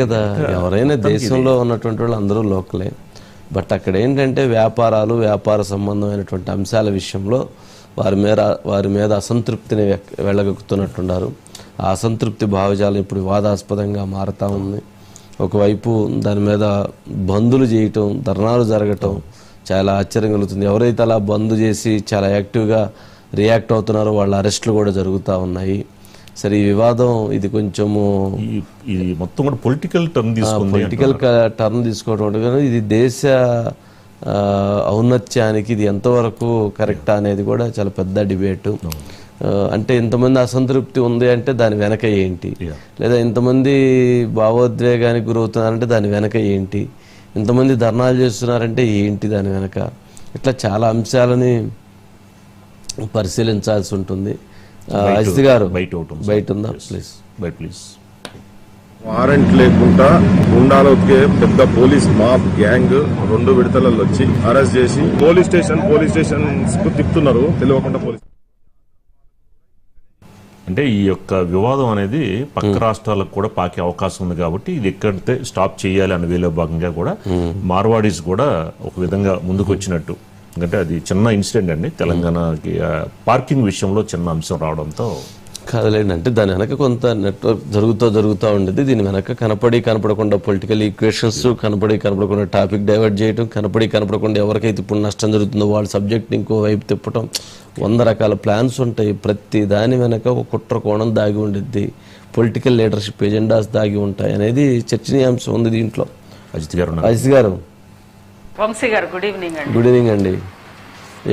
కదా. ఎవరైనా దేశంలో ఉన్నటువంటి వాళ్ళు అందరూ లోకలే. బట్ అక్కడ ఏంటంటే వ్యాపారాలు, వ్యాపార సంబంధమైనటువంటి అంశాల విషయంలో వారి మీద అసంతృప్తిని వెళ్ళగక్కుతున్నట్టున్నారు. ఆ అసంతృప్తి భావజాలం ఇప్పుడు వివాదాస్పదంగా మారుతూ ఉంది. ఒకవైపు దాని మీద బందులు చేయటం, ధర్నాలు జరగటం చాలా ఆశ్చర్యం కలుగుతుంది. ఎవరైతే అలా బంద్ చేసి చాలా యాక్టివ్గా రియాక్ట్ అవుతున్నారో వాళ్ళ అరెస్టులు కూడా జరుగుతూ ఉన్నాయి. సరే, ఈ వివాదం ఇది కొంచెము ఇది మొత్తం కూడా పొలిటికల్ టర్న్ తీసుకోవడం, ఇది దేశ ఔన్నత్యానికి ఇది ఎంతవరకు కరెక్ట్ అనేది కూడా చాలా పెద్ద డిబేటు. అంటే ఇంతమంది అసంతృప్తి ఉంది అంటే దాని వెనక ఏంటి, లేదా ఇంతమంది భావోద్వేగానికి గురవుతున్నారంటే దాని వెనక ఏంటి, ఇంతమంది ధర్నాలు చేస్తున్నారంటే ఏంటి దాని వెనక, ఇట్లా చాలా అంశాలని పరిశీలించాల్సి ఉంటుంది. అజిత్ గారు బయట ఉందా ప్లీజ్. వారెంట్ లేకుండా గుండాలకే పెద్ద పోలీస్ మాఫ్ గ్యాంగ్ 2 విడతలలో వచ్చి అరెస్ట్ చేసి పోలీస్ స్టేషన్ కు తిప్పుతున్నారు తెలియకుండా. పోలీస్ అంటే ఈ యొక్క వివాదం అనేది పక్క రాష్ట్రాలకు కూడా పాకే అవకాశం ఉంది కాబట్టి ఇది ఎక్కడితే స్టాప్ చేయాలి అనే వేలో భాగంగా కూడా మార్వాడీస్ కూడా ఒక విధంగా ముందుకు వచ్చినట్టు. ఎందుకంటే అది చిన్న ఇన్సిడెంట్ అండి, తెలంగాణకి పార్కింగ్ విషయంలో చిన్న అంశం రావడంతో కాదులేండి. అంటే దాని వెనక కొంత నెట్వర్క్ జరుగుతూ ఉండేది. దీని వెనక కనపడకుండా పొలిటికల్ ఈక్వేషన్స్, కనపడకుండా టాపిక్ డైవర్ట్ చేయడం, కనపడకుండా ఎవరికైతే ఇప్పుడు నష్టం జరుగుతుందో వాళ్ళ సబ్జెక్ట్ని ఇంకో వైపు తిప్పటం, 100 రకాల ప్లాన్స్ ఉంటాయి. ప్రతి దాని వెనక ఒక కుట్ర కోణం దాగి ఉండిద్ది, పొలిటికల్ లీడర్షిప్ ఎజెండాస్ దాగి ఉంటాయి అనేది చర్చనీయాంశం ఉంది దీంట్లో. అజిత్ గారు వంశీ గారు గుడ్ ఈవినింగ్ అండి.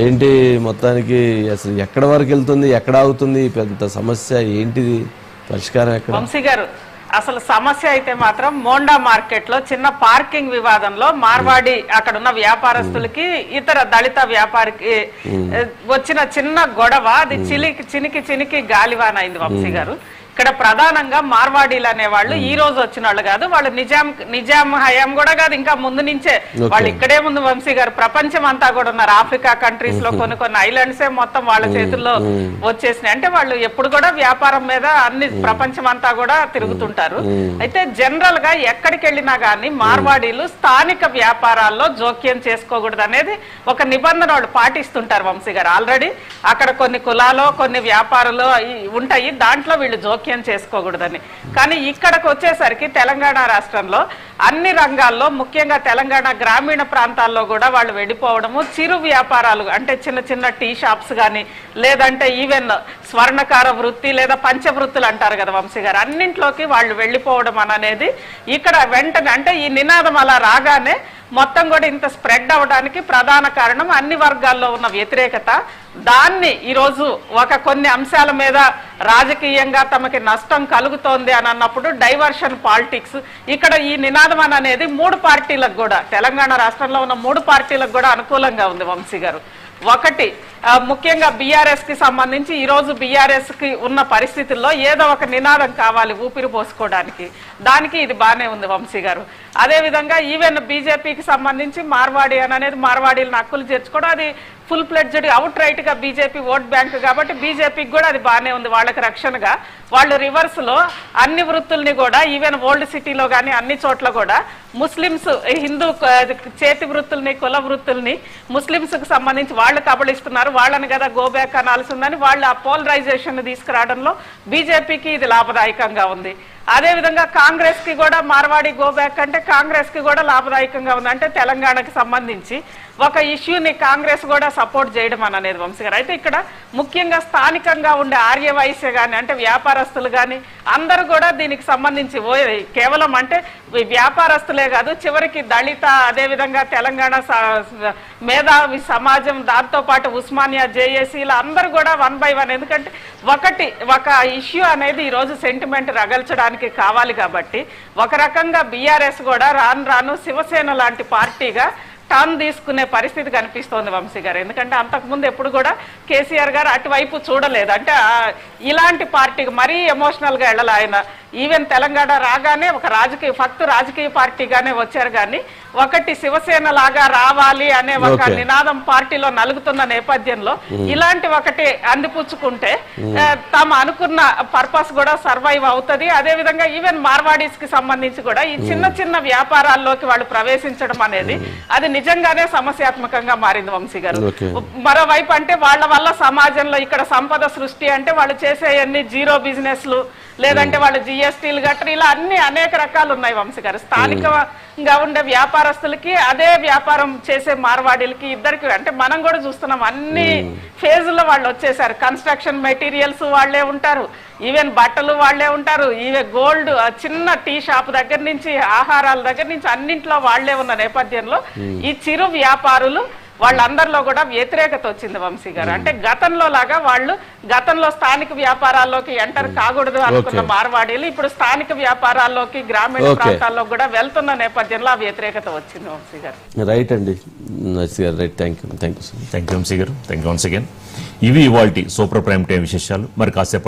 ఏంటి మొత్తానికి అసలు ఎక్కడ వరకు వెళ్తుంది, ఎక్కడ ఆగుతుంది పెద్ద సమస్య, ఏంటిది పరిష్కారం ఎక్కడ? వంశీ గారు, అసలు సమస్య అయితే మాత్రం మోండా మార్కెట్ లో చిన్న పార్కింగ్ వివాదంలో మార్వాడి అక్కడ ఉన్న వ్యాపారస్తులకి ఇతర దళిత వ్యాపారికి వచ్చిన చిన్న గొడవ, అది చినికి గాలివాన అయింది వంశీ గారు. ఇక్కడ ప్రధానంగా మార్వాడీలు అనేవాళ్ళు ఈ రోజు వచ్చిన వాళ్ళు కాదు, వాళ్ళు నిజాం హయాం కూడా కాదు, ఇంకా ముందు నుంచే వాళ్ళు ఇక్కడే ముందు వంశీ గారు ప్రపంచం అంతా కూడా ఉన్నారు. ఆఫ్రికా కంట్రీస్ లో కొన్ని ఐలాండ్సే మొత్తం వాళ్ళ చేతుల్లో వచ్చేసినాయి. అంటే వాళ్ళు ఎప్పుడు కూడా వ్యాపారం మీద అన్ని ప్రపంచం అంతా కూడా తిరుగుతుంటారు. అయితే జనరల్ గా ఎక్కడికి వెళ్ళినా గానీ మార్వాడీలు స్థానిక వ్యాపారాల్లో జోక్యం చేసుకోకూడదు అనేది ఒక నిబంధన వాళ్ళు పాటిస్తుంటారు వంశీ గారు. ఆల్రెడీ అక్కడ కొన్ని కులాలో కొన్ని వ్యాపారాలు ఉంటాయి, దాంట్లో వీళ్ళు జోక్యం చేసుకోకూడదని. కానీ ఇక్కడికి వచ్చేసరికి తెలంగాణ రాష్ట్రంలో అన్ని రంగాల్లో, ముఖ్యంగా తెలంగాణ గ్రామీణ ప్రాంతాల్లో కూడా వాళ్ళు వెళ్ళిపోవడము, చిరు వ్యాపారాలు అంటే చిన్న టీ షాప్స్ కానీ, లేదంటే ఈవెన్ స్వర్ణకార వృత్తి లేదా పంచవృత్తులు అంటారు కదా వంశీ గారు, అన్నింట్లోకి వాళ్ళు వెళ్ళిపోవడం అనేది ఇక్కడ వెంటనే, అంటే ఈ నినాదం అలా రాగానే మొత్తం కూడా ఇంత స్ప్రెడ్ అవడానికి ప్రధాన కారణం అన్ని వర్గాల్లో ఉన్న వ్యతిరేకత. దాన్ని ఈరోజు కొన్ని అంశాల మీద రాజకీయంగా తమకి నష్టం కలుగుతోంది అని అన్నప్పుడు డైవర్షన్ పాలిటిక్స్, ఇక్కడ ఈ నినాదం అనేది 3 పార్టీలకు కూడా, తెలంగాణ రాష్ట్రంలో ఉన్న 3 పార్టీలకు కూడా అనుకూలంగా ఉంది వంశీ గారు. ఒకటి, ముఖ్యంగా బీఆర్ఎస్ కి సంబంధించి ఈరోజు బీఆర్ఎస్ కి ఉన్న పరిస్థితుల్లో ఏదో ఒక నినాదం కావాలి ఊపిరి పోసుకోవడానికి, దానికి ఇది బాగానే ఉంది వంశీ గారు. అదేవిధంగా ఈవెన్ బీజేపీకి సంబంధించి మార్వాడి అనేది మార్వాడీలను హక్కులు చేర్చుకోవడం, అది ఫుల్ ప్లెడ్జ్డ్ అవుట్ రైట్ గా బీజేపీ ఓట్ బ్యాంక్ కాబట్టి బీజేపీకి కూడా అది బాగానే ఉంది. వాళ్ళకి రక్షణగా వాళ్ళు రివర్స్ లో అన్ని వృత్తుల్ని కూడా, ఈవెన్ ఓల్డ్ సిటీలో కానీ అన్ని చోట్ల కూడా ముస్లిమ్స్, హిందూ చేతి వృత్తుల్ని, కుల వృత్తుల్ని ముస్లిమ్స్ కు సంబంధించి వాళ్ళు కబళిస్తున్నారు, వాళ్ళని కదా గో బ్యాక్ అనాల్సి ఉందని వాళ్ళు ఆ పోలరైజేషన్ తీసుకురావడంలో బీజేపీకి ఇది లాభదాయకంగా ఉంది. అదేవిధంగా కాంగ్రెస్ కి కూడా మార్వాడి గో బ్యాక్ అంటే కాంగ్రెస్ కి కూడా లాభదాయకంగా ఉంది. అంటే తెలంగాణకి సంబంధించి ఒక ఇష్యూని కాంగ్రెస్ కూడా సపోర్ట్ చేయడం అనేది వంశీ గారు. అయితే ఇక్కడ ముఖ్యంగా స్థానికంగా ఉండే ఆర్యవైశ్య కానీ, అంటే వ్యాపారస్తులు కానీ అందరూ కూడా దీనికి సంబంధించి కేవలం అంటే వ్యాపారస్తులే కాదు, చివరికి దళిత, అదేవిధంగా తెలంగాణ మేధావి సమాజం, దాంతో పాటు ఉస్మానియా, జేఏసీ ఇలా అందరూ కూడా 1 by 1, ఎందుకంటే ఒక ఇష్యూ అనేది ఈరోజు సెంటిమెంట్ రగల్చడానికి కావాలి కాబట్టి ఒక రకంగా బీఆర్ఎస్ కూడా రాను శివసేన లాంటి పార్టీగా టర్న్ తీసుకునే పరిస్థితి కనిపిస్తోంది వంశీ గారు. ఎందుకంటే అంతకుముందు ఎప్పుడు కూడా కేసీఆర్ గారు అటువైపు చూడలేదు. అంటే ఇలాంటి పార్టీకి మరీ ఎమోషనల్ గా వెళ్ళాలి ఆయన. ఈవెన్ తెలంగాణ రాగానే ఒక రాజకీయ పార్టీగానే వచ్చారు కానీ ఒకటి శివసేన లాగా రావాలి అనే ఒక నినాదం పార్టీలో నలుగుతున్న నేపథ్యంలో ఇలాంటి ఒకటి అందిపుచ్చుకుంటే తాము అనుకున్న పర్పస్ కూడా సర్వైవ్ అవుతుంది. అదే విధంగా ఈవెన్ మార్వాడీస్ కి సంబంధించి కూడా ఈ చిన్న చిన్న వ్యాపారాల్లోకి వాళ్ళు ప్రవేశించడం అనేది అది నిజంగానే సమస్యాత్మకంగా మారింది వంశీ గారు. మరోవైపు అంటే వాళ్ళ వల్ల సమాజంలో ఇక్కడ సంపద సృష్టి అంటే వాళ్ళు చేసే అన్ని జీరో బిజినెస్లు లేదంటే వాళ్ళ జిఎస్టీలు గట్రా ఇలా అన్ని అనేక రకాలు ఉన్నాయి వంశీ గారు. స్థానికంగా ఉండే వ్యాపారస్తులకి అదే వ్యాపారం చేసే మార్వాడీలకి ఇద్దరికి అంటే మనం కూడా చూస్తున్నాం అన్ని ఫేజుల్లో వాళ్ళు వచ్చేసారు. కన్స్ట్రక్షన్ మెటీరియల్స్ వాళ్లే ఉంటారు, ఈవెన్ బట్టలు వాళ్లే ఉంటారు, ఈవెన్ గోల్డ్ చిన్న టీ షాప్ దగ్గర నుంచి ఆహారాల దగ్గర నుంచి అన్నింట్లో వాళ్లే ఉన్న నేపథ్యంలో ఈ చిరు వ్యాపారులు వాళ్ళందరిలో కూడా వ్యతిరేకత వచ్చింది వంశీ గారు. అంటే గతంలో లాగా వాళ్ళు గతంలో స్థానిక వ్యాపారాల్లోకి ఎంటర్ కాకూడదు అనుకున్న మార్వాడీలు ఇప్పుడు స్థానిక వ్యాపారాల్లోకి గ్రామీణ ప్రాంతాల్లో కూడా వెళ్తున్న నేపథ్యంలో ఆ వ్యతిరేకత వచ్చింది వంశీ గారు. రైట్ అండి రైట్. థ్యాంక్ యూ వంశీ గారు. Thank you once again. ఇవి ఇవాల్టి సూపర్ ప్రైమ్ టైం విశేషాలు. మరి కాసేపు